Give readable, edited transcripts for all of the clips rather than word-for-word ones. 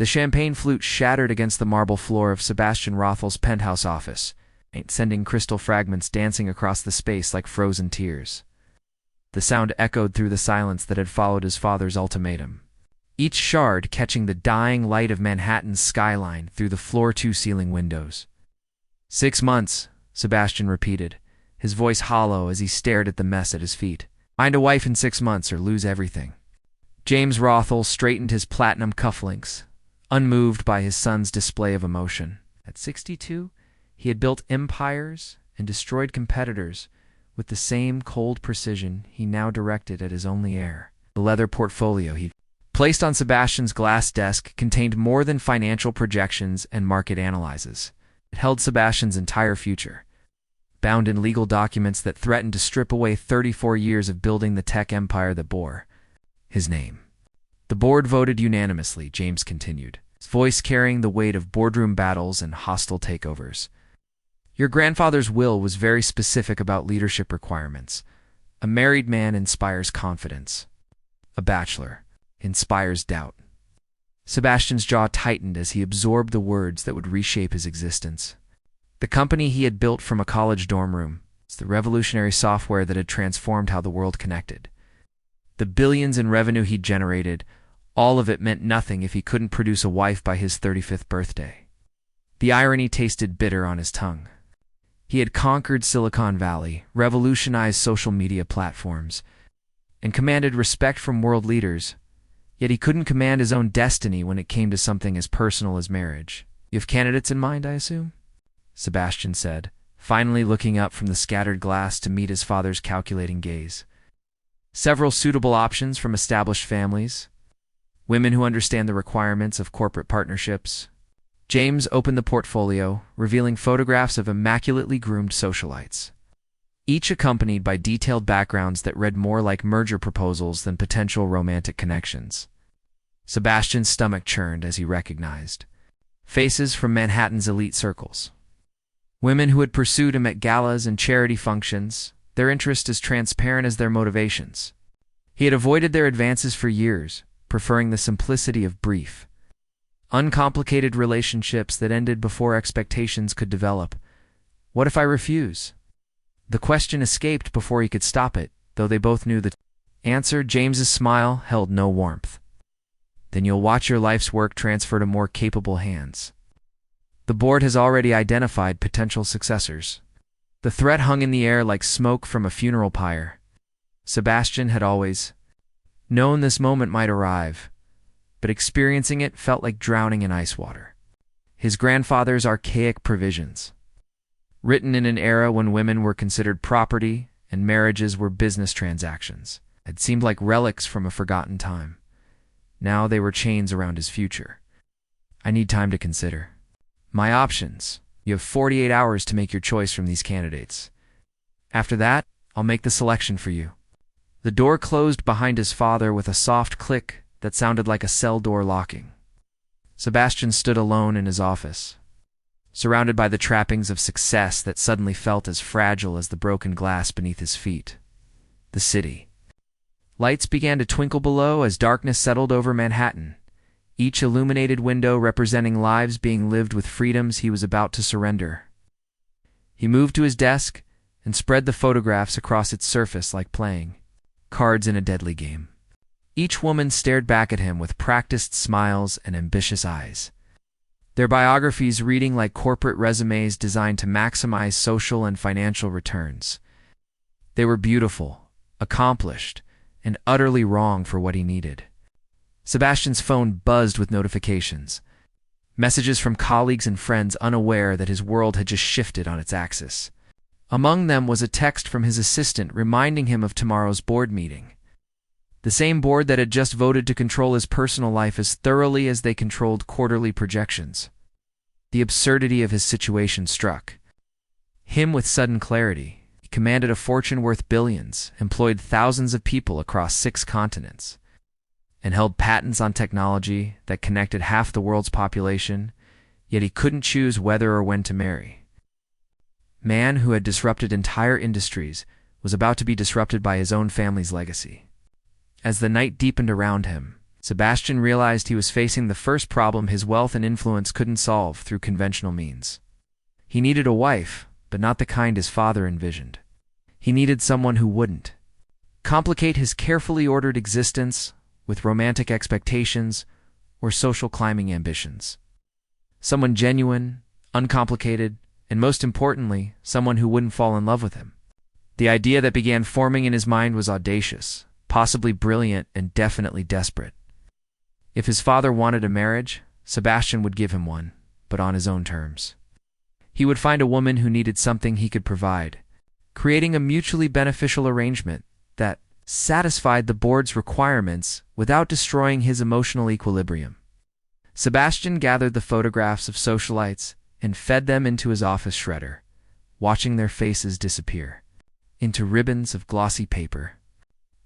The champagne flute shattered against the marble floor of Sebastian Rothell's penthouse office, sending crystal fragments dancing across the space like frozen tears. The sound echoed through the silence that had followed his father's ultimatum, each shard catching the dying light of Manhattan's skyline through the floor-to-ceiling windows. 6 months, Sebastian repeated, his voice hollow as he stared at the mess at his feet. Find a wife in 6 months or lose everything. James Rothell straightened his platinum cufflinks, unmoved by his son's display of emotion. At 62, he had built empires and destroyed competitors with the same cold precision he now directed at his only heir. The leather portfolio he placed on Sebastian's glass desk contained more than financial projections and market analyses. It held Sebastian's entire future, bound in legal documents that threatened to strip away 34 years of building the tech empire that bore his name. The board voted unanimously, James continued, his voice carrying the weight of boardroom battles and hostile takeovers. Your grandfather's will was very specific about leadership requirements. A married man inspires confidence. A bachelor inspires doubt. Sebastian's jaw tightened as he absorbed the words that would reshape his existence. The company he had built from a college dorm room, the revolutionary software that had transformed how the world connected. The billions in revenue he'd generated, all of it meant nothing if he couldn't produce a wife by his 35th birthday. The irony tasted bitter on his tongue. He had conquered Silicon Valley, revolutionized social media platforms, and commanded respect from world leaders, yet he couldn't command his own destiny when it came to something as personal as marriage. You have candidates in mind, I assume? Sebastian said, finally looking up from the scattered glass to meet his father's calculating gaze. Several suitable options from established families, women who understand the requirements of corporate partnerships. James opened the portfolio, revealing photographs of immaculately groomed socialites, each accompanied by detailed backgrounds that read more like merger proposals than potential romantic connections. Sebastian's stomach churned as he recognized faces from Manhattan's elite circles. Women who had pursued him at galas and charity functions, their interest as transparent as their motivations. He had avoided their advances for years, preferring the simplicity of brief, uncomplicated relationships that ended before expectations could develop. What if I refuse? The question escaped before he could stop it, though they both knew the answer. James's smile held no warmth. Then you'll watch your life's work transfer to more capable hands. The board has already identified potential successors. The threat hung in the air like smoke from a funeral pyre. Sebastian had always known this moment might arrive, but experiencing it felt like drowning in ice water. His grandfather's archaic provisions, written in an era when women were considered property and marriages were business transactions, had seemed like relics from a forgotten time. Now they were chains around his future. I need time to consider my options. You have 48 hours to make your choice from these candidates. After that, I'll make the selection for you. The door closed behind his father with a soft click that sounded like a cell door locking. Sebastian stood alone in his office, surrounded by the trappings of success that suddenly felt as fragile as the broken glass beneath his feet. The city. Lights began to twinkle below as darkness settled over Manhattan, each illuminated window representing lives being lived with freedoms he was about to surrender. He moved to his desk and spread the photographs across its surface like playing cards in a deadly game. Each woman stared back at him with practiced smiles and ambitious eyes, their biographies reading like corporate resumes designed to maximize social and financial returns. They were beautiful, accomplished, and utterly wrong for what he needed. Sebastian's phone buzzed with notifications, messages from colleagues and friends unaware that his world had just shifted on its axis. Among them was a text from his assistant reminding him of tomorrow's board meeting. The same board that had just voted to control his personal life as thoroughly as they controlled quarterly projections. The absurdity of his situation struck him with sudden clarity. He commanded a fortune worth billions, employed thousands of people across 6 continents, and held patents on technology that connected half the world's population, yet he couldn't choose whether or when to marry. Man who had disrupted entire industries was about to be disrupted by his own family's legacy. As the night deepened around him, Sebastian realized he was facing the first problem his wealth and influence couldn't solve through conventional means. He needed a wife, but not the kind his father envisioned. He needed someone who wouldn't complicate his carefully ordered existence with romantic expectations or social climbing ambitions. Someone genuine, uncomplicated, and most importantly, someone who wouldn't fall in love with him. The idea that began forming in his mind was audacious, possibly brilliant, and definitely desperate. If his father wanted a marriage, Sebastian would give him one, but on his own terms. He would find a woman who needed something he could provide, creating a mutually beneficial arrangement that satisfied the board's requirements without destroying his emotional equilibrium. Sebastian gathered the photographs of socialites and fed them into his office shredder, watching their faces disappear into ribbons of glossy paper.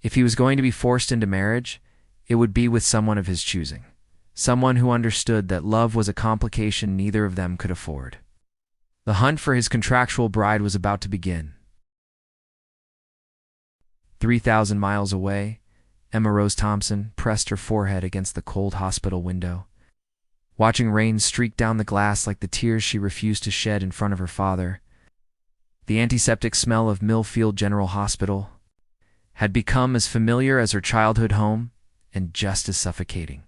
If he was going to be forced into marriage, it would be with someone of his choosing, someone who understood that love was a complication neither of them could afford. The hunt for his contractual bride was about to begin. 3,000 miles away, Emma Rose Thompson pressed her forehead against the cold hospital window, watching rain streak down the glass like the tears she refused to shed in front of her father. The antiseptic smell of Millfield General Hospital had become as familiar as her childhood home and just as suffocating.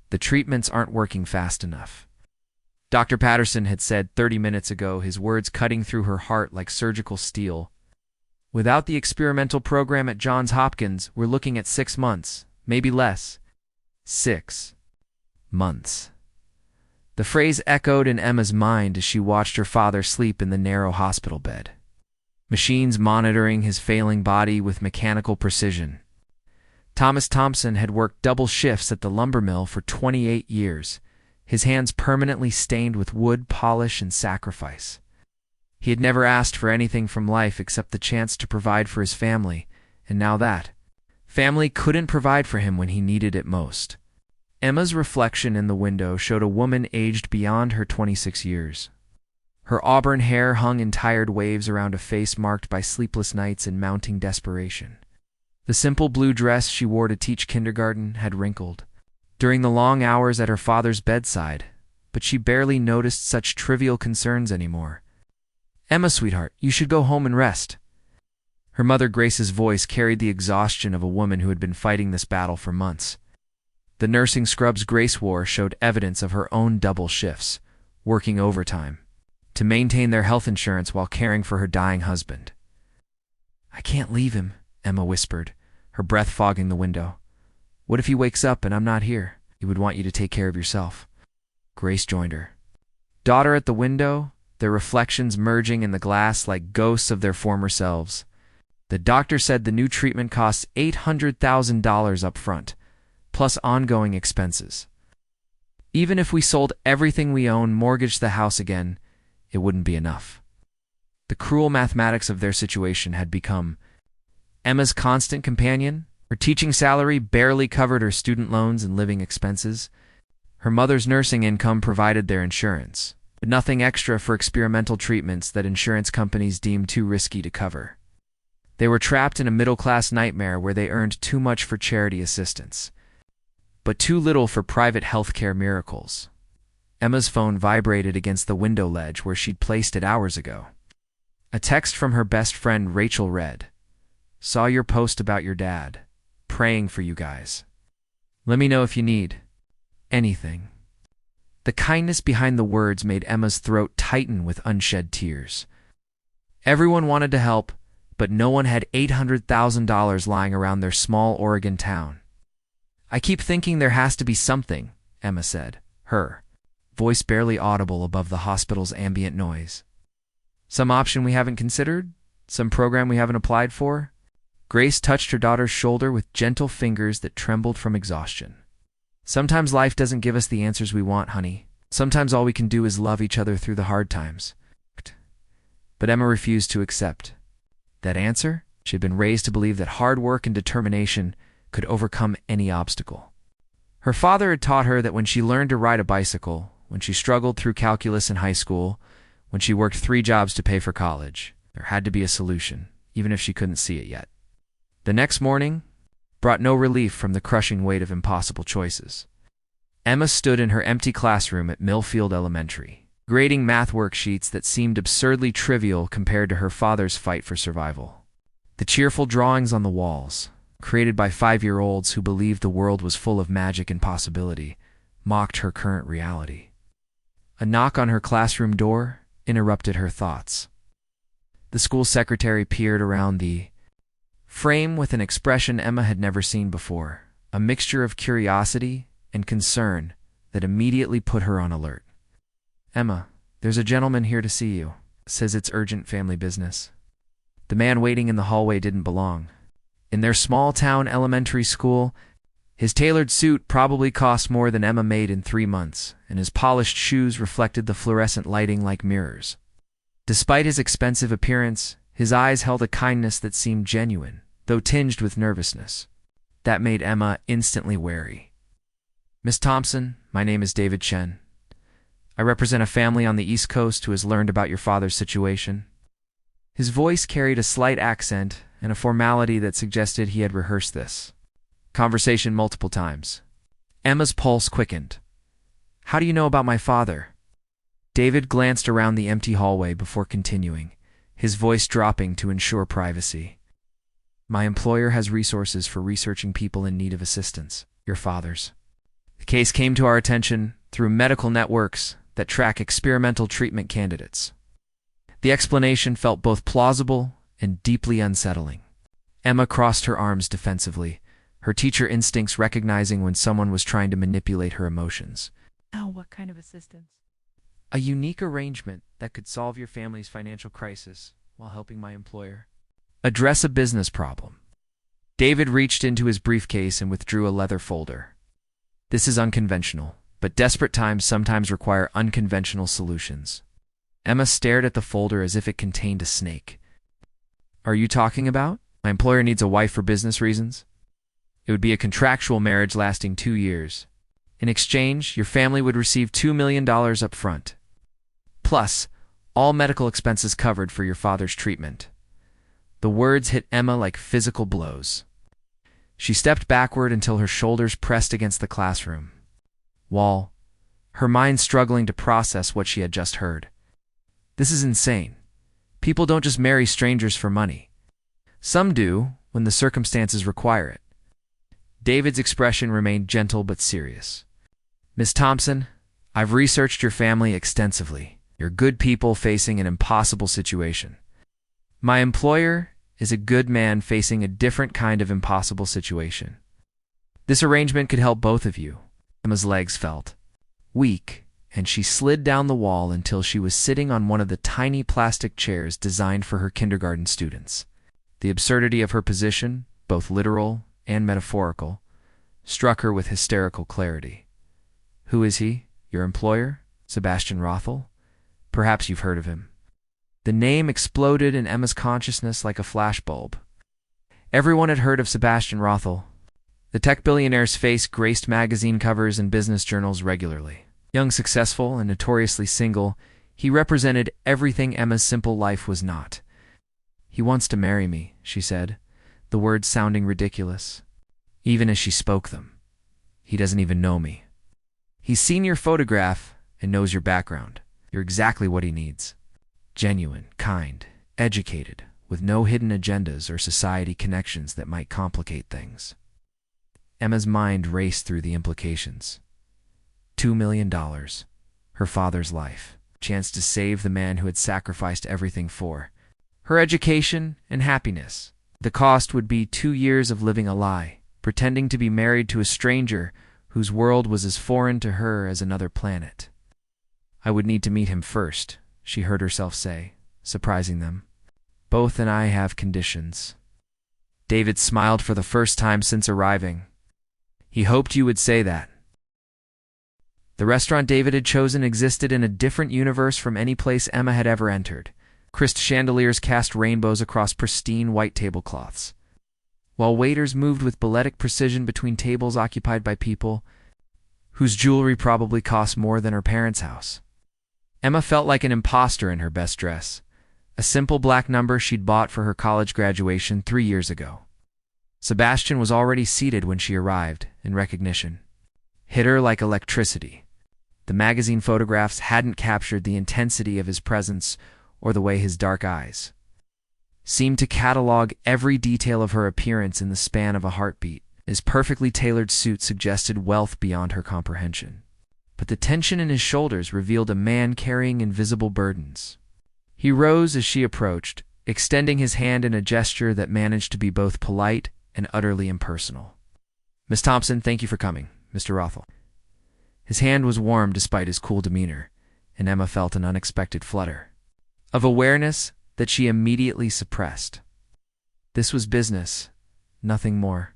The treatments aren't working fast enough. Dr. Patterson had said 30 minutes ago, his words cutting through her heart like surgical steel. Without the experimental program at Johns Hopkins, we're looking at 6 months, maybe less. 6 months. The phrase echoed in Emma's mind as she watched her father sleep in the narrow hospital bed. Machines monitoring his failing body with mechanical precision. Thompson had worked double shifts at the lumber mill for 28 years, his hands permanently stained with wood polish and sacrifice. He had never asked for anything from life except the chance to provide for his family, and now that family couldn't provide for him when he needed it most. Emma's reflection in the window showed a woman aged beyond her 26 years. Her auburn hair hung in tired waves around a face marked by sleepless nights and mounting desperation. The simple blue dress she wore to teach kindergarten had wrinkled during the long hours at her father's bedside, but she barely noticed such trivial concerns anymore. "Emma, sweetheart, you should go home and rest." Her mother Grace's voice carried the exhaustion of a woman who had been fighting this battle for months. The nursing scrubs Grace wore showed evidence of her own double shifts, working overtime, to maintain their health insurance while caring for her dying husband. "I can't leave him," Emma whispered, her breath fogging the window. "What if he wakes up and I'm not here? He would want you to take care of yourself." Grace joined her. Daughter at the window, their reflections merging in the glass like ghosts of their former selves. The doctor said the new treatment costs $800,000 up front, plus ongoing expenses. Even if we sold everything we own, mortgaged the house again, it wouldn't be enough. The cruel mathematics of their situation had become Emma's constant companion. Her teaching salary barely covered her student loans and living expenses. Her mother's nursing income provided their insurance, but nothing extra for experimental treatments that insurance companies deemed too risky to cover. They were trapped in a middle-class nightmare where they earned too much for charity assistance, but too little for private healthcare miracles. Emma's phone vibrated against the window ledge where she'd placed it hours ago. A text from her best friend Rachel read, "Saw your post about your dad. Praying for you guys. Let me know if you need anything." The kindness behind the words made Emma's throat tighten with unshed tears. Everyone wanted to help, but no one had $800,000 lying around their small Oregon town. "I keep thinking there has to be something," Emma said, her voice barely audible above the hospital's ambient noise. "Some option we haven't considered? Some program we haven't applied for?" Grace touched her daughter's shoulder with gentle fingers that trembled from exhaustion. "Sometimes life doesn't give us the answers we want, honey. Sometimes all we can do is love each other through the hard times." But Emma refused to accept that answer. She had been raised to believe that hard work and determination could overcome any obstacle. Her father had taught her that when she learned to ride a bicycle, when she struggled through calculus in high school, when she worked 3 jobs to pay for college, there had to be a solution, even if she couldn't see it yet. The next morning, brought no relief from the crushing weight of impossible choices. Emma stood in her empty classroom at Millfield Elementary, grading math worksheets that seemed absurdly trivial compared to her father's fight for survival. The cheerful drawings on the walls, created by 5-year-olds who believed the world was full of magic and possibility, mocked her current reality. A knock on her classroom door interrupted her thoughts. The school secretary peered around the frame with an expression Emma had never seen before, a mixture of curiosity and concern that immediately put her on alert. "Emma, there's a gentleman here to see you. Says it's urgent family business." The man waiting in the hallway didn't belong. In their small-town elementary school, his tailored suit probably cost more than Emma made in 3 months, and his polished shoes reflected the fluorescent lighting like mirrors. Despite his expensive appearance, his eyes held a kindness that seemed genuine, though tinged with nervousness. That made Emma instantly wary. "Miss Thompson, my name is David Chen. I represent a family on the East Coast who has learned about your father's situation." His voice carried a slight accent and a formality that suggested he had rehearsed this conversation multiple times. Emma's pulse quickened. "How do you know about my father?" David glanced around the empty hallway before continuing, his voice dropping to ensure privacy. "My employer has resources for researching people in need of assistance, your father's. The case came to our attention through medical networks that track experimental treatment candidates." The explanation felt both plausible and deeply unsettling. Emma crossed her arms defensively, her teacher instincts recognizing when someone was trying to manipulate her emotions. "Oh, what kind of assistance?" "A unique arrangement that could solve your family's financial crisis while helping my employer address a business problem." David reached into his briefcase and withdrew a leather folder. "This is unconventional, but desperate times sometimes require unconventional solutions." Emma stared at the folder as if it contained a snake. "Are you talking about? My employer needs a wife for business reasons. It would be a contractual marriage lasting 2 years. In exchange, your family would receive $2 million up front. Plus, all medical expenses covered for your father's treatment." The words hit Emma like physical blows. She stepped backward until her shoulders pressed against the classroom wall, her mind struggling to process what she had just heard. This is insane. People don't just marry strangers for money. Some do when the circumstances require it. David's expression remained gentle but serious. "Miss Thompson, I've researched your family extensively. You're good people facing an impossible situation. My employer is a good man facing a different kind of impossible situation. This arrangement could help both of you." Emma's legs felt weak, and she slid down the wall until she was sitting on one of the tiny plastic chairs designed for her kindergarten students. The absurdity of her position, both literal and metaphorical, struck her with hysterical clarity. "Who is he? Your employer? Sebastian Rothell? Perhaps you've heard of him." The name exploded in Emma's consciousness like a flashbulb. Everyone had heard of Sebastian Rothell. The tech billionaire's face graced magazine covers and business journals regularly. Young, successful, and notoriously single, he represented everything Emma's simple life was not. "He wants to marry me," she said, the words sounding ridiculous, even as she spoke them. "He doesn't even know me. He's seen your photograph and knows your background. You're exactly what he needs. Genuine, kind, educated, with no hidden agendas or society connections that might complicate things." Emma's mind raced through the implications. $2 million, her father's life, chance to save the man who had sacrificed everything for her education and happiness. The cost would be 2 years of living a lie, pretending to be married to a stranger whose world was as foreign to her as another planet. "I would need to meet him first," she heard herself say, surprising them. "Both and I have conditions." David smiled for the first time since arriving. He hoped you would say that. The restaurant David had chosen existed in a different universe from any place Emma had ever entered. Crisp chandeliers cast rainbows across pristine white tablecloths, while waiters moved with balletic precision between tables occupied by people whose jewelry probably cost more than her parents' house. Emma felt like an imposter in her best dress, a simple black number she'd bought for her college graduation 3 years ago. Sebastian was already seated when she arrived, in recognition. Hit her like electricity. The magazine photographs hadn't captured the intensity of his presence or the way his dark eyes seemed to catalog every detail of her appearance in the span of a heartbeat. His perfectly tailored suit suggested wealth beyond her comprehension. But the tension in his shoulders revealed a man carrying invisible burdens. He rose as she approached, extending his hand in a gesture that managed to be both polite and utterly impersonal. "Miss Thompson, thank you for coming, Mr. Rothell." His hand was warm despite his cool demeanor, and Emma felt an unexpected flutter of awareness that she immediately suppressed. This was business, nothing more.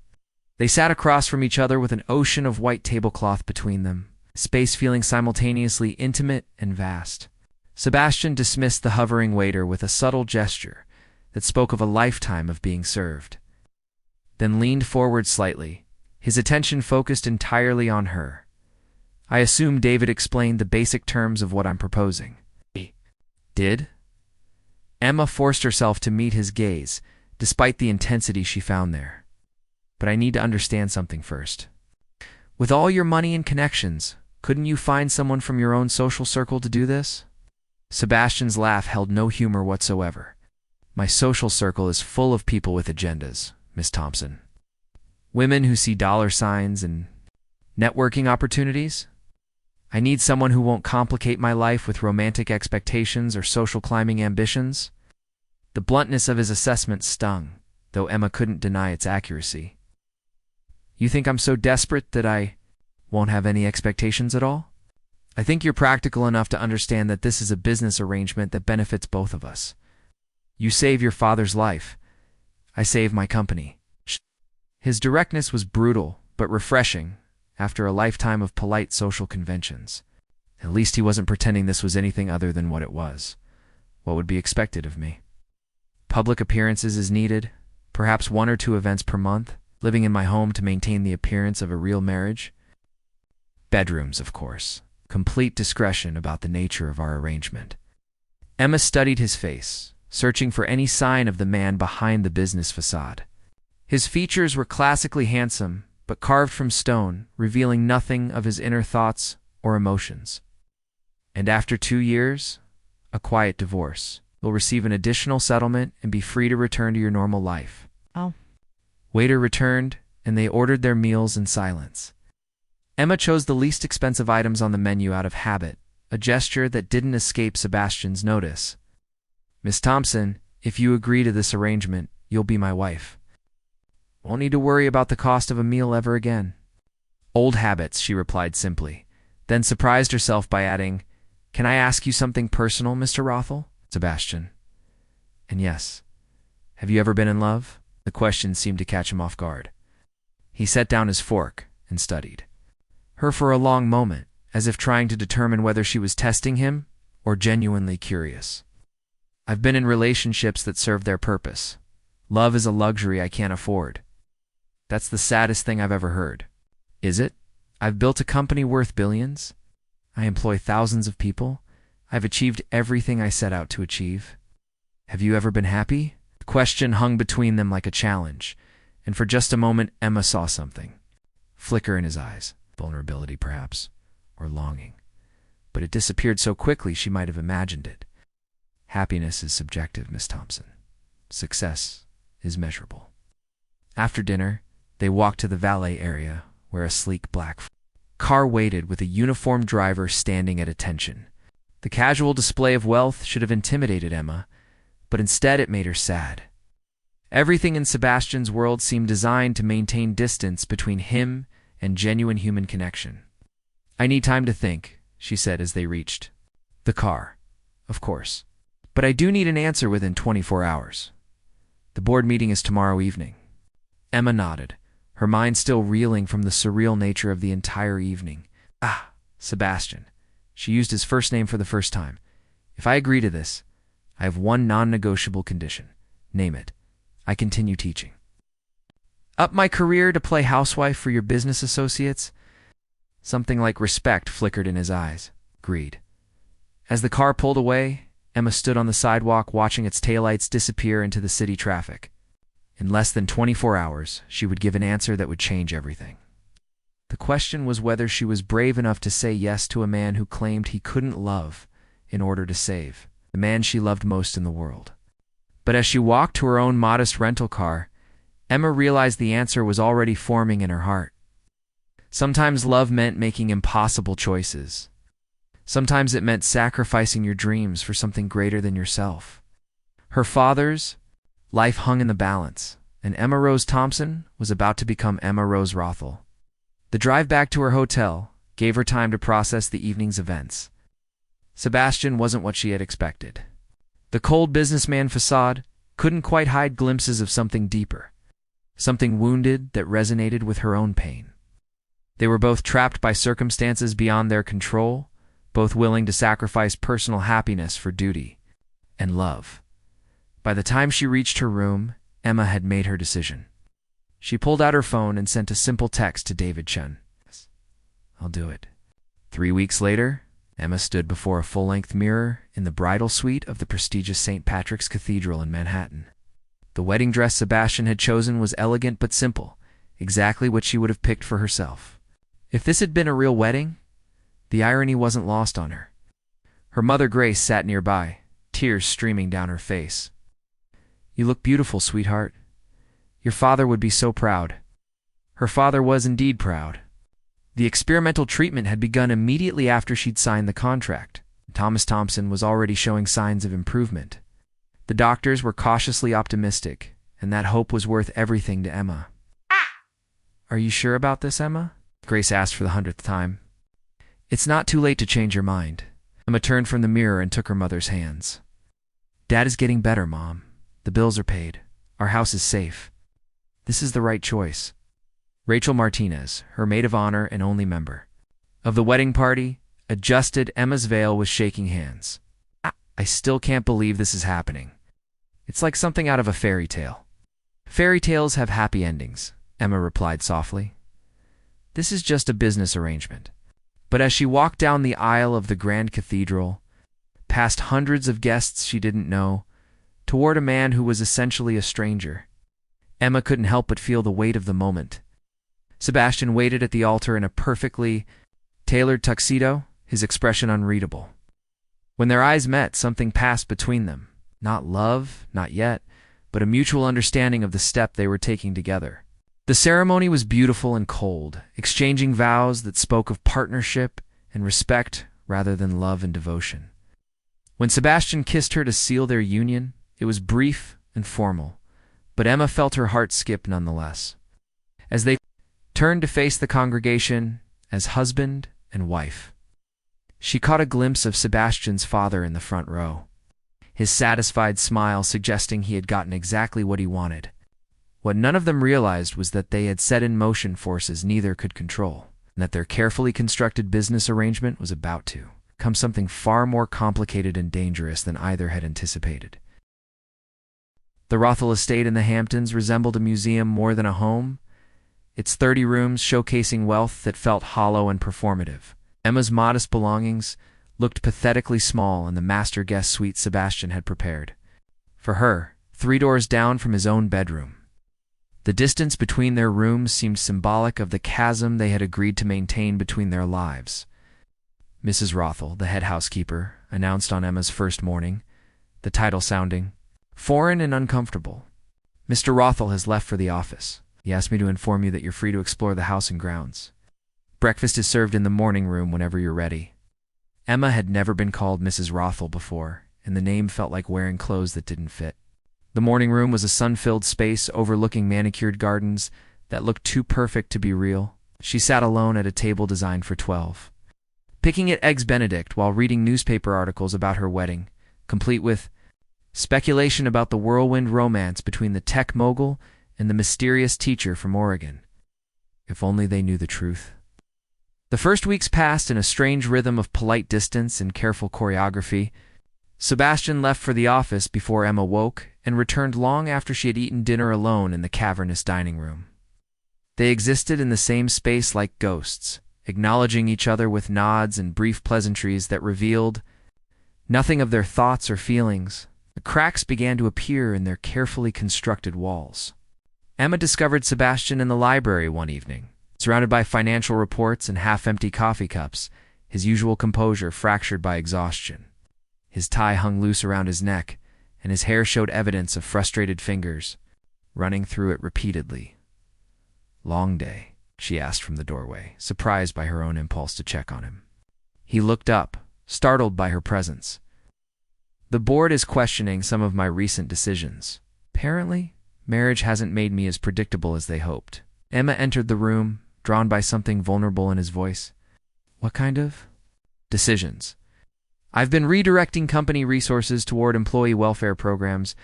They sat across from each other with an ocean of white tablecloth between them, space feeling simultaneously intimate and vast. Sebastian dismissed the hovering waiter with a subtle gesture that spoke of a lifetime of being served, then leaned forward slightly, his attention focused entirely on her. "I assume David explained the basic terms of what I'm proposing." He did? Emma forced herself to meet his gaze, despite the intensity she found there. "But I need to understand something first. With all your money and connections, couldn't you find someone from your own social circle to do this?" Sebastian's laugh held no humor whatsoever. "My social circle is full of people with agendas, Miss Thompson. Women who see dollar signs and networking opportunities. I need someone who won't complicate my life with romantic expectations or social climbing ambitions." The bluntness of his assessment stung, though Emma couldn't deny its accuracy. "You think I'm so desperate that I won't have any expectations at all? I think you're practical enough to understand that this is a business arrangement that benefits both of us. You save your father's life. I save my company." His directness was brutal, but refreshing, after a lifetime of polite social conventions. At least he wasn't pretending this was anything other than what it was. What would be expected of me? Public appearances as needed, perhaps 1 or 2 events per month, living in my home to maintain the appearance of a real marriage. Bedrooms, of course. Complete discretion about the nature of our arrangement. Emma studied his face, searching for any sign of the man behind the business facade. His features were classically handsome, but carved from stone, revealing nothing of his inner thoughts or emotions. "And after 2 years, a quiet divorce. You'll receive an additional settlement and be free to return to your normal life." Oh. Waiter returned, and they ordered their meals in silence. Emma chose the least expensive items on the menu out of habit, a gesture that didn't escape Sebastian's notice. "Miss Thompson, if you agree to this arrangement, you'll be my wife. Won't need to worry about the cost of a meal ever again." "Old habits," she replied simply, then surprised herself by adding, "Can I ask you something personal, Mr. Rothell?" "Sebastian." "And yes. Have you ever been in love?" The question seemed to catch him off guard. He set down his fork and studied her for a long moment, as if trying to determine whether she was testing him or genuinely curious. "I've been in relationships that served their purpose. Love is a luxury I can't afford." "That's the saddest thing I've ever heard." "Is it? I've built a company worth billions. I employ thousands of people. I've achieved everything I set out to achieve. Have you ever been happy?" The question hung between them like a challenge, and for just a moment Emma saw something flicker in his eyes. Vulnerability, perhaps, or longing. But it disappeared so quickly she might have imagined it. "Happiness is subjective, Miss Thompson. Success is measurable." After dinner, they walked to the valet area, where a sleek black car waited with a uniformed driver standing at attention. The casual display of wealth should have intimidated Emma, but instead it made her sad. Everything in Sebastian's world seemed designed to maintain distance between him and genuine human connection. "I need time to think," she said as they reached the car. "Of course. But I do need an answer within 24 hours. The board meeting is tomorrow evening." Emma nodded, her mind still reeling from the surreal nature of the entire evening. "Ah, Sebastian." She used his first name for the first time. "If I agree to this, I have one non-negotiable condition. Name it. I continue teaching. Up my career to play housewife for your business associates?" Something like respect flickered in his eyes. "Agreed." As the car pulled away, Emma stood on the sidewalk watching its taillights disappear into the city traffic. In less than 24 hours, she would give an answer that would change everything. The question was whether she was brave enough to say yes to a man who claimed he couldn't love in order to save the man she loved most in the world. But as she walked to her own modest rental car, Emma realized the answer was already forming in her heart. Sometimes love meant making impossible choices. Sometimes it meant sacrificing your dreams for something greater than yourself. Her father's life hung in the balance, and Emma Rose Thompson was about to become Emma Rose Rothell. The drive back to her hotel gave her time to process the evening's events. Sebastian wasn't what she had expected. The cold businessman facade couldn't quite hide glimpses of something deeper, something wounded that resonated with her own pain. They were both trapped by circumstances beyond their control, both willing to sacrifice personal happiness for duty and love. By the time she reached her room, Emma had made her decision. She pulled out her phone and sent a simple text to David Chen. "I'll do it." 3 weeks later, Emma stood before a full-length mirror in the bridal suite of the prestigious St. Patrick's Cathedral in Manhattan. The wedding dress Sebastian had chosen was elegant but simple, exactly what she would have picked for herself. If this had been a real wedding, the irony wasn't lost on her. Her mother Grace sat nearby, tears streaming down her face. "You look beautiful, sweetheart. Your father would be so proud." Her father was indeed proud. The experimental treatment had begun immediately after she'd signed the contract. Thomas Thompson was already showing signs of improvement. The doctors were cautiously optimistic, and that hope was worth everything to Emma. "Are you sure about this, Emma?" Grace asked for the 100th time. "It's not too late to change your mind." Emma turned from the mirror and took her mother's hands. "Dad is getting better, Mom. The bills are paid. Our house is safe. This is the right choice." Rachel Martinez, her maid of honor and only member of the wedding party, adjusted Emma's veil with shaking hands. "I still can't believe this is happening. It's like something out of a fairy tale." "Fairy tales have happy endings," Emma replied softly. "This is just a business arrangement." But as she walked down the aisle of the grand cathedral, past hundreds of guests she didn't know, toward a man who was essentially a stranger, Emma couldn't help but feel the weight of the moment. Sebastian waited at the altar in a perfectly tailored tuxedo, his expression unreadable. When their eyes met, something passed between them. Not love, not yet, but a mutual understanding of the step they were taking together. The ceremony was beautiful and cold, exchanging vows that spoke of partnership and respect rather than love and devotion. When Sebastian kissed her to seal their union, it was brief and formal, but Emma felt her heart skip nonetheless. As they turned to face the congregation as husband and wife, she caught a glimpse of Sebastian's father in the front row, his satisfied smile suggesting he had gotten exactly what he wanted. What none of them realized was that they had set in motion forces neither could control, and that their carefully constructed business arrangement was about to become something far more complicated and dangerous than either had anticipated. The Rothell estate in the Hamptons resembled a museum more than a home, its 30 rooms showcasing wealth that felt hollow and performative. Emma's modest belongings looked pathetically small in the master guest suite Sebastian had prepared for her, 3 doors down from his own bedroom. The distance between their rooms seemed symbolic of the chasm they had agreed to maintain between their lives. Mrs. Rothell, the head housekeeper, announced on Emma's first morning, the title sounding foreign and uncomfortable. "Mr. Rothell has left for the office. He asked me to inform you that you're free to explore the house and grounds. Breakfast is served in the morning room whenever you're ready." Emma had never been called Mrs. Rothell before, and the name felt like wearing clothes that didn't fit. The morning room was a sun-filled space overlooking manicured gardens that looked too perfect to be real. She sat alone at a table designed for 12, picking at Eggs Benedict while reading newspaper articles about her wedding, complete with speculation about the whirlwind romance between the tech mogul and the mysterious teacher from Oregon. If only they knew the truth. The first weeks passed in a strange rhythm of polite distance and careful choreography. Sebastian left for the office before Emma woke and returned long after she had eaten dinner alone in the cavernous dining room. They existed in the same space like ghosts, acknowledging each other with nods and brief pleasantries that revealed nothing of their thoughts or feelings. The cracks began to appear in their carefully constructed walls. Emma discovered Sebastian in the library one evening, surrounded by financial reports and half-empty coffee cups, his usual composure fractured by exhaustion. His tie hung loose around his neck, and his hair showed evidence of frustrated fingers, running through it repeatedly. "Long day?" she asked from the doorway, surprised by her own impulse to check on him. He looked up, startled by her presence. "The board is questioning some of my recent decisions. Apparently, marriage hasn't made me as predictable as they hoped." Emma entered the room, drawn by something vulnerable in his voice. "What kind of decisions?" "I've been redirecting company resources toward employee welfare programs,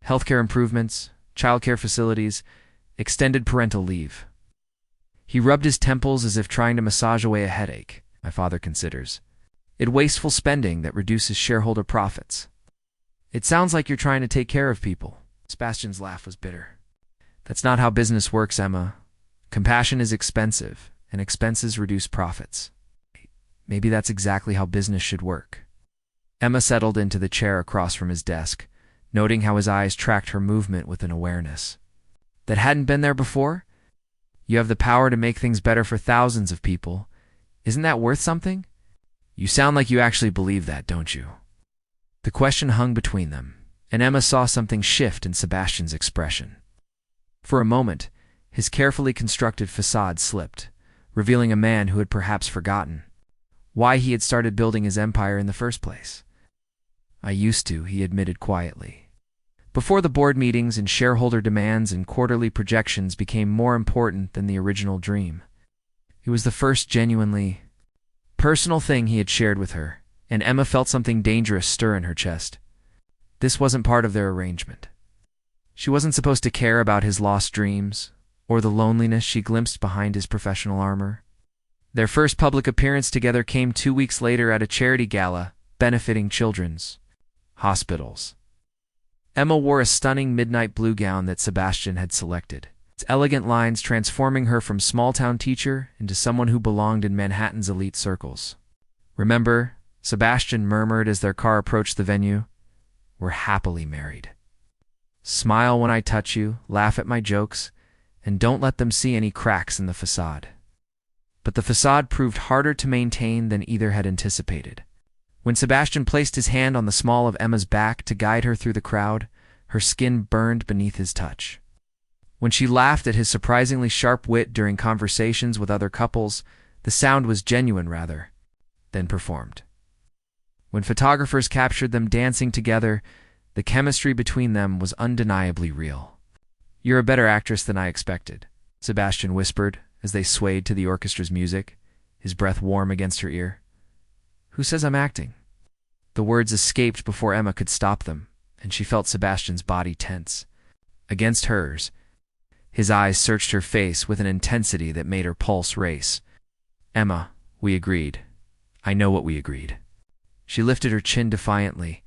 healthcare improvements, childcare facilities, extended parental leave." He rubbed his temples as if trying to massage away a headache. "My father considers it wasteful spending that reduces shareholder profits." "It sounds like you're trying to take care of people." Sebastian's laugh was bitter. "That's not how business works, Emma. Compassion is expensive, and expenses reduce profits." "Maybe that's exactly how business should work." Emma settled into the chair across from his desk, noting how his eyes tracked her movement with an awareness that hadn't been there before. "You have the power to make things better for thousands of people. Isn't that worth something? You sound like you actually believe that, don't you?" The question hung between them, and Emma saw something shift in Sebastian's expression. For a moment, his carefully constructed facade slipped, revealing a man who had perhaps forgotten why he had started building his empire in the first place. "I used to," he admitted quietly. "Before the board meetings and shareholder demands and quarterly projections became more important than the original dream." It was the first genuinely personal thing he had shared with her, and Emma felt something dangerous stir in her chest. This wasn't part of their arrangement. She wasn't supposed to care about his lost dreams, or the loneliness she glimpsed behind his professional armor. Their first public appearance together came 2 weeks later at a charity gala benefiting children's hospitals. Emma wore a stunning midnight blue gown that Sebastian had selected, its elegant lines transforming her from small-town teacher into someone who belonged in Manhattan's elite circles. "Remember," Sebastian murmured as their car approached the venue, "we're happily married. Smile when I touch you, laugh at my jokes, and don't let them see any cracks in the facade." But the facade proved harder to maintain than either had anticipated. When Sebastian placed his hand on the small of Emma's back to guide her through the crowd, her skin burned beneath his touch. When she laughed at his surprisingly sharp wit during conversations with other couples, the sound was genuine rather than performed. When photographers captured them dancing together, the chemistry between them was undeniably real. "You're a better actress than I expected," Sebastian whispered as they swayed to the orchestra's music, his breath warm against her ear. "Who says I'm acting?" The words escaped before Emma could stop them, and she felt Sebastian's body tense. Against hers, his eyes searched her face with an intensity that made her pulse race. "Emma, we agreed. I know what we agreed." She lifted her chin defiantly,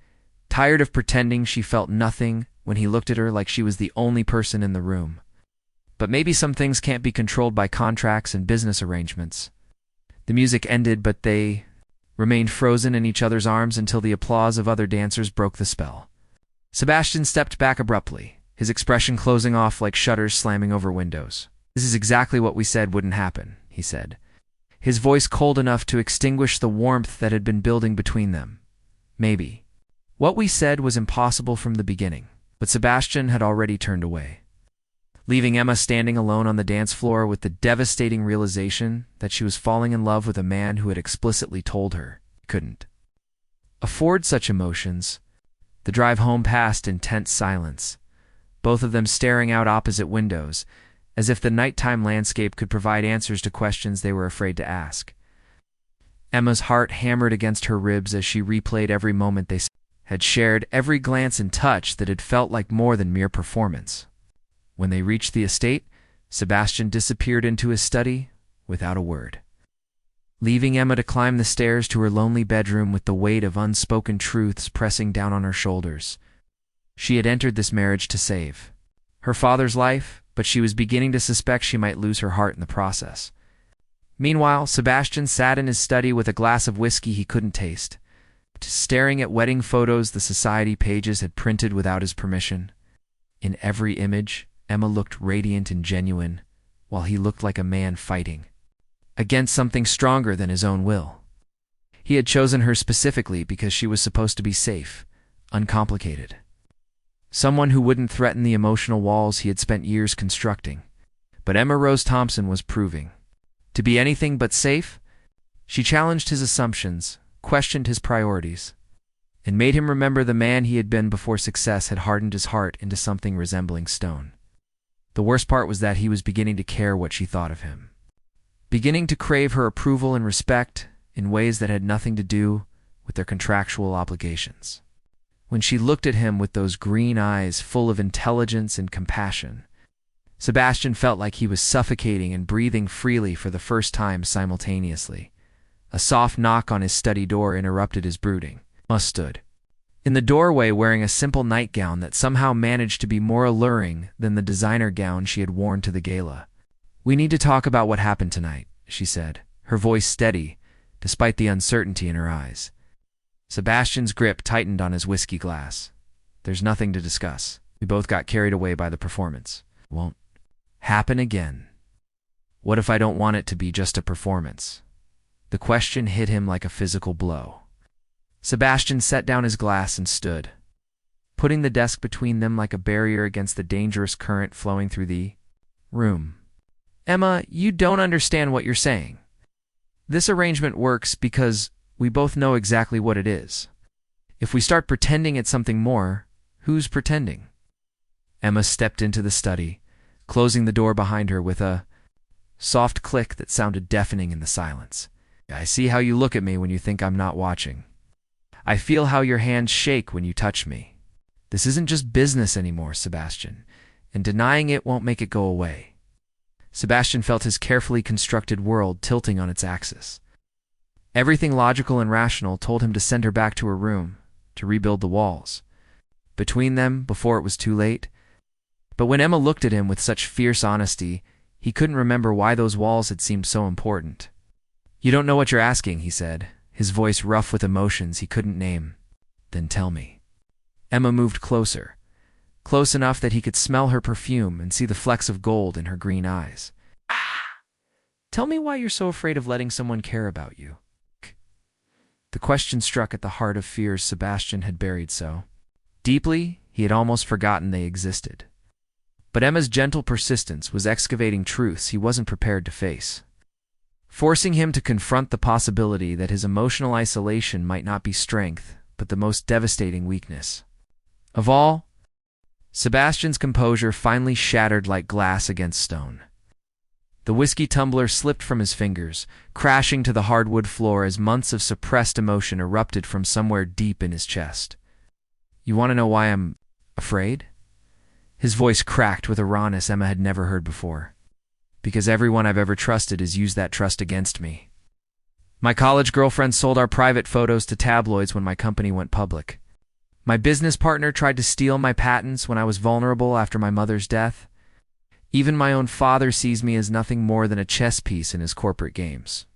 tired of pretending she felt nothing when he looked at her like she was the only person in the room. But maybe some things can't be controlled by contracts and business arrangements. The music ended, but they remained frozen in each other's arms until the applause of other dancers broke the spell. Sebastian stepped back abruptly, his expression closing off like shutters slamming over windows. "This is exactly what we said wouldn't happen," he said, his voice cold enough to extinguish the warmth that had been building between them. Maybe what we said was impossible from the beginning, but Sebastian had already turned away, leaving Emma standing alone on the dance floor with the devastating realization that she was falling in love with a man who had explicitly told her he couldn't afford such emotions. The drive home passed in tense silence, both of them staring out opposite windows, as if the nighttime landscape could provide answers to questions they were afraid to ask. Emma's heart hammered against her ribs as she replayed every moment they had shared, every glance and touch that had felt like more than mere performance. When they reached the estate, Sebastian disappeared into his study without a word, leaving Emma to climb the stairs to her lonely bedroom with the weight of unspoken truths pressing down on her shoulders. She had entered this marriage to save her father's life, but she was beginning to suspect she might lose her heart in the process. Meanwhile, Sebastian sat in his study with a glass of whiskey he couldn't taste, staring at wedding photos the society pages had printed without his permission. In every image, Emma looked radiant and genuine, while he looked like a man fighting against something stronger than his own will. He had chosen her specifically because she was supposed to be safe, uncomplicated. Someone who wouldn't threaten the emotional walls he had spent years constructing. But Emma Rose Thompson was proving to be anything but safe. She challenged his assumptions, questioned his priorities, and made him remember the man he had been before success had hardened his heart into something resembling stone. The worst part was that he was beginning to care what she thought of him, beginning to crave her approval and respect in ways that had nothing to do with their contractual obligations. When she looked at him with those green eyes full of intelligence and compassion, Sebastian felt like he was suffocating and breathing freely for the first time simultaneously. A soft knock on his study door interrupted his brooding. Emma stood in the doorway wearing a simple nightgown that somehow managed to be more alluring than the designer gown she had worn to the gala. "We need to talk about what happened tonight," she said, her voice steady, despite the uncertainty in her eyes. Sebastian's grip tightened on his whiskey glass. "There's nothing to discuss. We both got carried away by the performance. It won't happen again." "What if I don't want it to be just a performance?" The question hit him like a physical blow. Sebastian set down his glass and stood, putting the desk between them like a barrier against the dangerous current flowing through the room. "Emma, you don't understand what you're saying. This arrangement works because we both know exactly what it is. If we start pretending it's something more, who's pretending?" Emma stepped into the study, closing the door behind her with a soft click that sounded deafening in the silence. "I see how you look at me when you think I'm not watching. I feel how your hands shake when you touch me. This isn't just business anymore, Sebastian, and denying it won't make it go away." Sebastian felt his carefully constructed world tilting on its axis. Everything logical and rational told him to send her back to her room, to rebuild the walls between them before it was too late. But when Emma looked at him with such fierce honesty, he couldn't remember why those walls had seemed so important. "You don't know what you're asking," he said, his voice rough with emotions he couldn't name. "Then tell me." Emma moved closer, close enough that he could smell her perfume and see the flecks of gold in her green eyes. "Tell me why you're so afraid of letting someone care about you." The question struck at the heart of fears Sebastian had buried so deeply he had almost forgotten they existed. But Emma's gentle persistence was excavating truths he wasn't prepared to face, forcing him to confront the possibility that his emotional isolation might not be strength, but the most devastating weakness of all. Sebastian's composure finally shattered like glass against stone. The whiskey tumbler slipped from his fingers, crashing to the hardwood floor as months of suppressed emotion erupted from somewhere deep in his chest. "You want to know why I'm afraid?" His voice cracked with a rawness Emma had never heard before. "Because everyone I've ever trusted has used that trust against me. My college girlfriend sold our private photos to tabloids when my company went public. My business partner tried to steal my patents when I was vulnerable after my mother's death. Even my own father sees me as nothing more than a chess piece in his corporate games."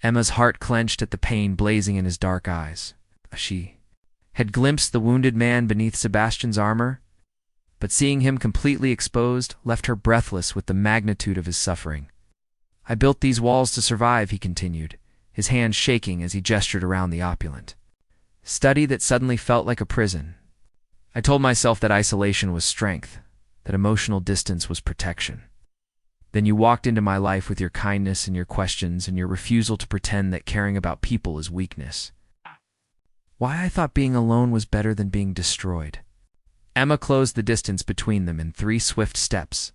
Emma's heart clenched at the pain blazing in his dark eyes. She had glimpsed the wounded man beneath Sebastian's armor, but seeing him completely exposed left her breathless with the magnitude of his suffering. "I built these walls to survive," he continued, his hands shaking as he gestured around the opulent study that suddenly felt like a prison. "I told myself that isolation was strength, that emotional distance was protection. Then you walked into my life with your kindness and your questions and your refusal to pretend that caring about people is weakness. Why I thought being alone was better than being destroyed." Emma closed the distance between them in 3 swift steps,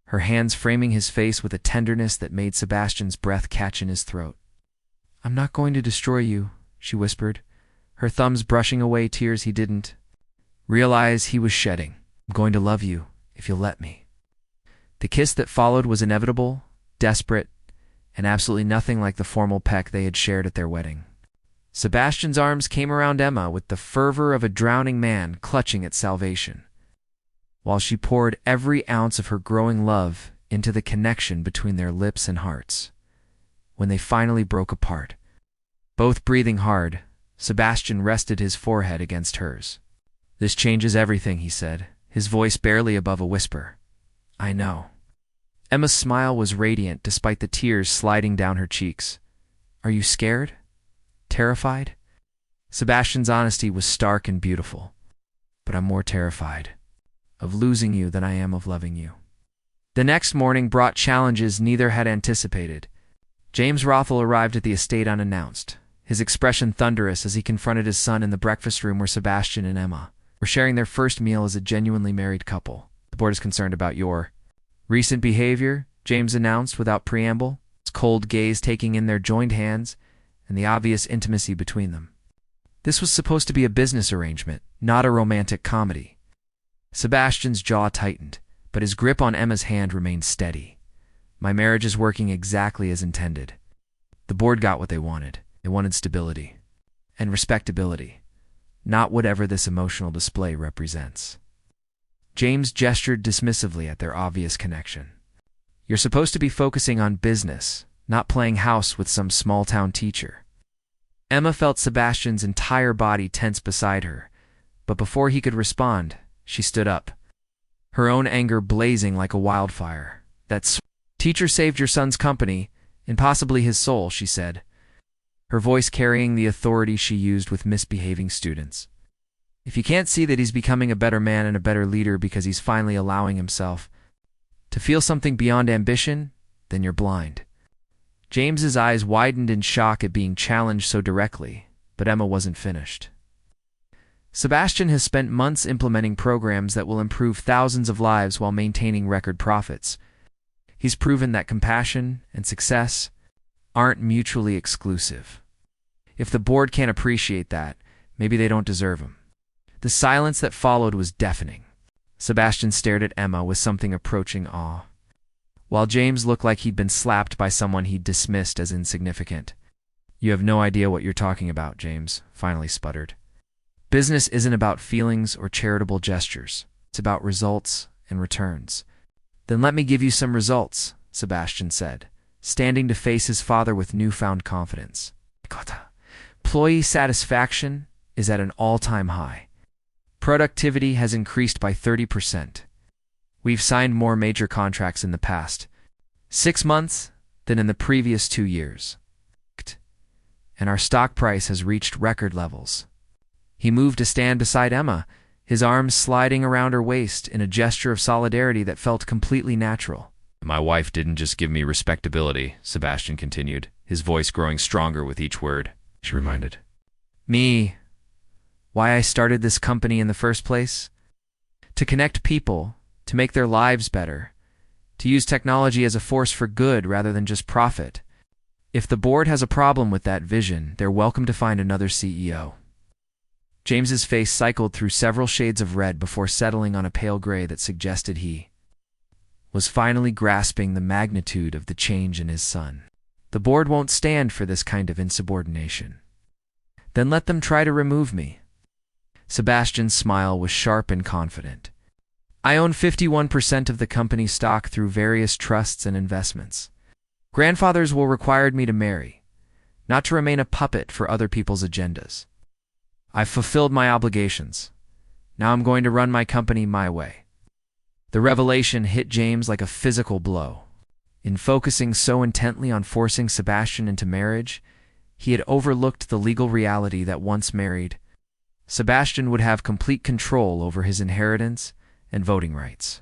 her hands framing his face with a tenderness that made Sebastian's breath catch in his throat. "I'm not going to destroy you," she whispered, her thumbs brushing away tears he didn't realize he was shedding. "I'm going to love you, if you'll let me." The kiss that followed was inevitable, desperate, and absolutely nothing like the formal peck they had shared at their wedding. Sebastian's arms came around Emma with the fervor of a drowning man clutching at salvation, while she poured every ounce of her growing love into the connection between their lips and hearts. When they finally broke apart, both breathing hard, Sebastian rested his forehead against hers. "This changes everything," he said, his voice barely above a whisper. I know. Emma's smile was radiant despite the tears sliding down her cheeks. Are you scared? Terrified? Sebastian's honesty was stark and beautiful. But I'm more terrified of losing you than I am of loving you. The next morning brought challenges neither had anticipated. James Rothell arrived at the estate unannounced, his expression thunderous as he confronted his son in the breakfast room where Sebastian and Emma were sharing their first meal as a genuinely married couple. The board is concerned about your recent behavior, James announced without preamble, his cold gaze taking in their joined hands and the obvious intimacy between them. This was supposed to be a business arrangement, not a romantic comedy. Sebastian's jaw tightened, but his grip on Emma's hand remained steady. My marriage is working exactly as intended. The board got what they wanted. They wanted stability and respectability, not whatever this emotional display represents. James gestured dismissively at their obvious connection. You're supposed to be focusing on business, not playing house with some small-town teacher. Emma felt Sebastian's entire body tense beside her, but before he could respond, she stood up, her own anger blazing like a wildfire. That teacher saved your son's company, and possibly his soul, she said, her voice carrying the authority she used with misbehaving students. If you can't see that he's becoming a better man and a better leader because he's finally allowing himself to feel something beyond ambition, then you're blind. James's eyes widened in shock at being challenged so directly, but Emma wasn't finished. Sebastian has spent months implementing programs that will improve thousands of lives while maintaining record profits. He's proven that compassion and success aren't mutually exclusive. If the board can't appreciate that, maybe they don't deserve him. The silence that followed was deafening. Sebastian stared at Emma with something approaching awe, while James looked like he'd been slapped by someone he'd dismissed as insignificant. You have no idea what you're talking about, James finally sputtered. Business isn't about feelings or charitable gestures. It's about results and returns. Then let me give you some results, Sebastian said, standing to face his father with newfound confidence. Employee satisfaction is at an all-time high. Productivity has increased by 30%. We've signed more major contracts in the past 6 months than in the previous 2 years. And our stock price has reached record levels. He moved to stand beside Emma, his arms sliding around her waist in a gesture of solidarity that felt completely natural. My wife didn't just give me respectability, Sebastian continued, his voice growing stronger with each word. She reminded me why I started this company in the first place. To connect people, to make their lives better, to use technology as a force for good rather than just profit. If the board has a problem with that vision, they're welcome to find another CEO. James's face cycled through several shades of red before settling on a pale gray that suggested he was finally grasping the magnitude of the change in his son. The board won't stand for this kind of insubordination. Then let them try to remove me. Sebastian's smile was sharp and confident. I own 51% of the company's stock through various trusts and investments. Grandfathers will require me to marry, not to remain a puppet for other people's agendas. I've fulfilled my obligations. Now I'm going to run my company my way. The revelation hit James like a physical blow. In focusing so intently on forcing Sebastian into marriage, he had overlooked the legal reality that once married, Sebastian would have complete control over his inheritance and voting rights.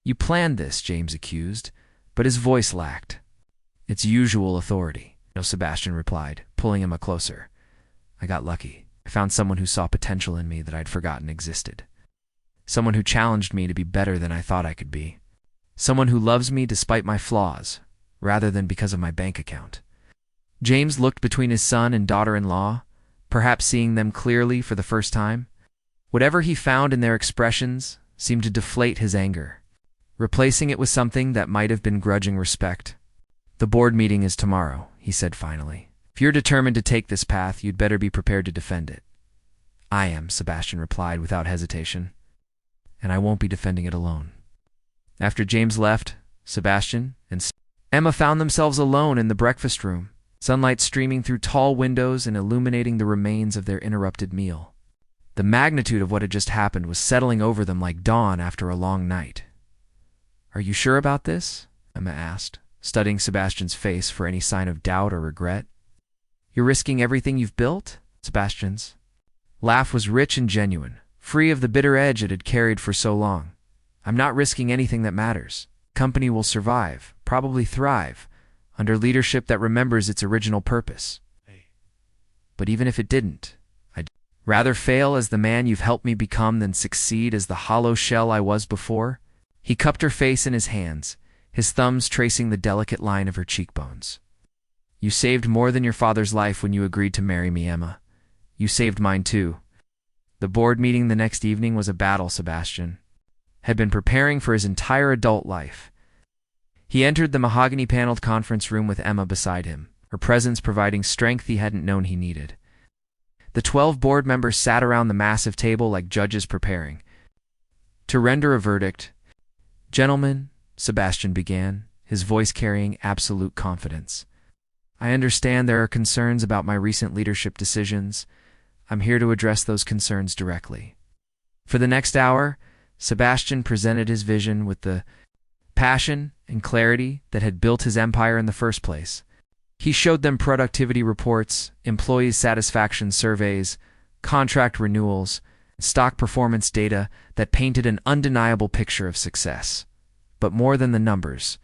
You planned this, James accused, but his voice lacked its usual authority. No, Sebastian replied, pulling Emma closer. I got lucky. I found someone who saw potential in me that I'd forgotten existed. Someone who challenged me to be better than I thought I could be. Someone who loves me despite my flaws, rather than because of my bank account. James looked between his son and daughter-in-law, perhaps seeing them clearly for the first time. Whatever he found in their expressions seemed to deflate his anger, replacing it with something that might have been grudging respect. The board meeting is tomorrow, he said finally. If you're determined to take this path, you'd better be prepared to defend it. I am, Sebastian replied without hesitation, and I won't be defending it alone. After James left, Sebastian and Emma found themselves alone in the breakfast room, sunlight streaming through tall windows and illuminating the remains of their interrupted meal. The magnitude of what had just happened was settling over them like dawn after a long night. Are you sure about this? Emma asked, studying Sebastian's face for any sign of doubt or regret. You're risking everything you've built? Sebastian's laugh was rich and genuine, free of the bitter edge it had carried for so long. I'm not risking anything that matters. The company will survive, probably thrive, under leadership that remembers its original purpose. But even if it didn't, I'd rather fail as the man you've helped me become than succeed as the hollow shell I was before. He cupped her face in his hands, his thumbs tracing the delicate line of her cheekbones. You saved more than your father's life when you agreed to marry me, Emma. You saved mine too. The board meeting the next evening was a battle Sebastian had been preparing for his entire adult life. He entered the mahogany-paneled conference room with Emma beside him, her presence providing strength he hadn't known he needed. The 12 board members sat around the massive table like judges preparing to render a verdict. Gentlemen, Sebastian began, his voice carrying absolute confidence. I understand there are concerns about my recent leadership decisions. I'm here to address those concerns directly. For the next hour, Sebastian presented his vision with the passion and clarity that had built his empire in the first place. He showed them productivity reports, employee satisfaction surveys, contract renewals, and stock performance data that painted an undeniable picture of success. But more than the numbers,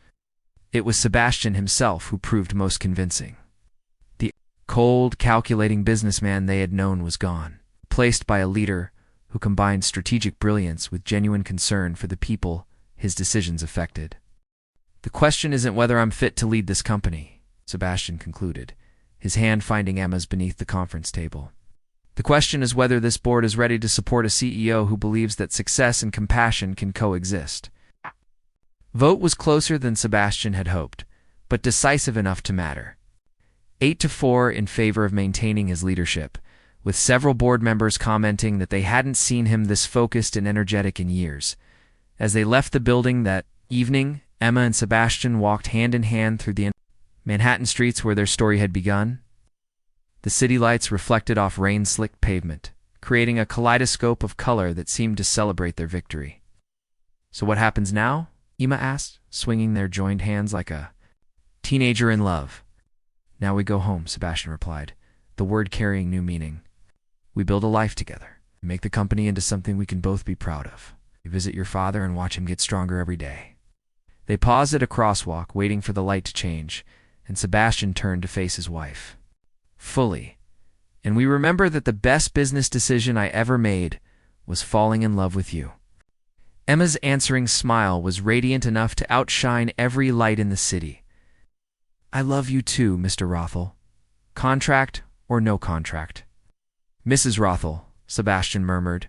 it was Sebastian himself who proved most convincing. The cold, calculating businessman they had known was gone, replaced by a leader who combined strategic brilliance with genuine concern for the people his decisions affected. The question isn't whether I'm fit to lead this company, Sebastian concluded, his hand finding Emma's beneath the conference table. The question is whether this board is ready to support a CEO who believes that success and compassion can coexist. Vote was closer than Sebastian had hoped, but decisive enough to matter. 8-4 in favor of maintaining his leadership, with several board members commenting that they hadn't seen him this focused and energetic in years. As they left the building that evening, Emma and Sebastian walked hand in hand through the Manhattan streets where their story had begun. The city lights reflected off rain-slicked pavement, creating a kaleidoscope of color that seemed to celebrate their victory. So what happens now? Emma asked, swinging their joined hands like a teenager in love. Now we go home, Sebastian replied, the word carrying new meaning. We build a life together, make the company into something we can both be proud of. You visit your father and watch him get stronger every day. They paused at a crosswalk, waiting for the light to change, and Sebastian turned to face his wife. Fully. And we remember that the best business decision I ever made was falling in love with you. Emma's answering smile was radiant enough to outshine every light in the city. I love you too, Mr. Rothell. Contract or no contract. Mrs. Rothell, Sebastian murmured,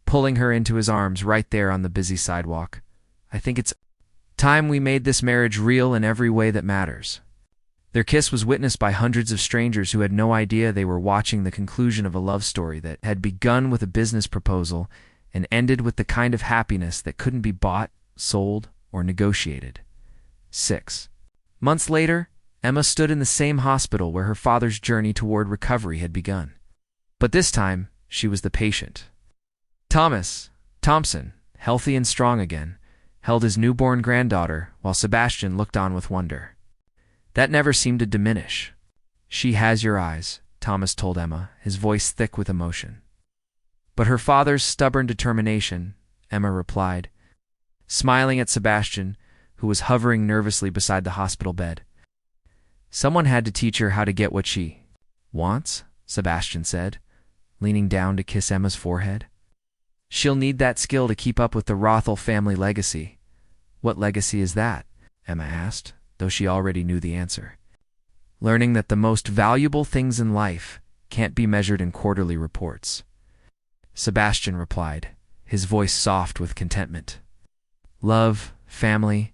pulling her into his arms right there on the busy sidewalk. I think it's time we made this marriage real in every way that matters. Their kiss was witnessed by hundreds of strangers who had no idea they were watching the conclusion of a love story that had begun with a business proposal and ended with the kind of happiness that couldn't be bought, sold, or negotiated. 6 months later, Emma stood in the same hospital where her father's journey toward recovery had begun. But this time, she was the patient. Thompson, healthy and strong again, held his newborn granddaughter while Sebastian looked on with wonder. That never seemed to diminish. She has your eyes, Thomas told Emma, his voice thick with emotion. But her father's stubborn determination, Emma replied, smiling at Sebastian, who was hovering nervously beside the hospital bed. Someone had to teach her how to get what she wants, Sebastian said, leaning down to kiss Emma's forehead. She'll need that skill to keep up with the Rothell family legacy. What legacy is that? Emma asked, though she already knew the answer. Learning that the most valuable things in life can't be measured in quarterly reports. Sebastian replied, his voice soft with contentment. Love, family,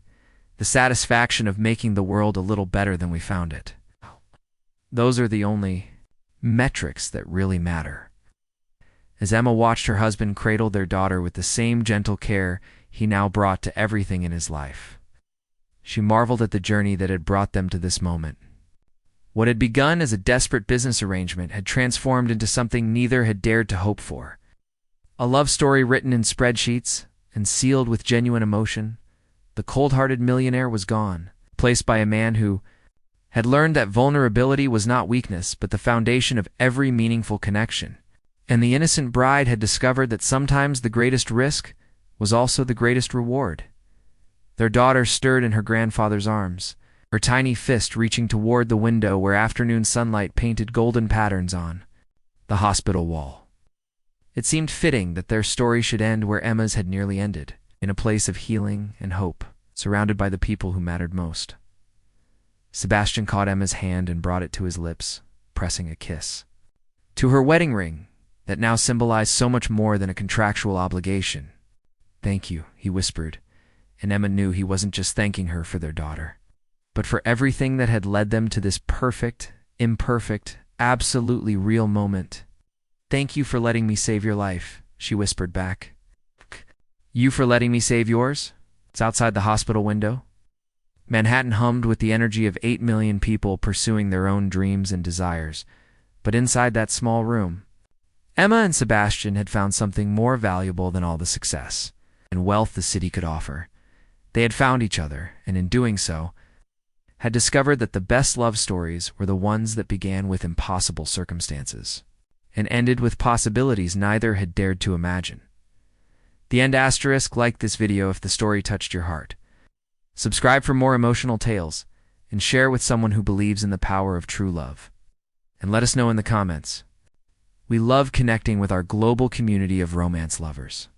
the satisfaction of making the world a little better than we found it. Those are the only metrics that really matter. As Emma watched her husband cradle their daughter with the same gentle care he now brought to everything in his life, she marveled at the journey that had brought them to this moment. What had begun as a desperate business arrangement had transformed into something neither had dared to hope for. A love story written in spreadsheets and sealed with genuine emotion, The cold-hearted millionaire was gone, replaced by a man who had learned that vulnerability was not weakness but the foundation of every meaningful connection. And the innocent bride had discovered that sometimes the greatest risk was also the greatest reward. Their daughter stirred in her grandfather's arms, her tiny fist reaching toward the window where afternoon sunlight painted golden patterns on the hospital wall. It seemed fitting that their story should end where Emma's had nearly ended, in a place of healing and hope, surrounded by the people who mattered most. Sebastian caught Emma's hand and brought it to his lips, pressing a kiss. To her wedding ring, that now symbolized so much more than a contractual obligation. "Thank you," he whispered, and Emma knew he wasn't just thanking her for their daughter, but for everything that had led them to this perfect, imperfect, absolutely real moment. "Thank you for letting me save your life," she whispered back. "You for letting me save yours?" It's outside the hospital window. Manhattan hummed with the energy of 8 million people pursuing their own dreams and desires. But inside that small room, Emma and Sebastian had found something more valuable than all the success and wealth the city could offer. They had found each other, and in doing so, had discovered that the best love stories were the ones that began with impossible circumstances and ended with possibilities neither had dared to imagine. The end asterisk, like this video if the story touched your heart. Subscribe for more emotional tales, and share with someone who believes in the power of true love. And let us know in the comments. We love connecting with our global community of romance lovers.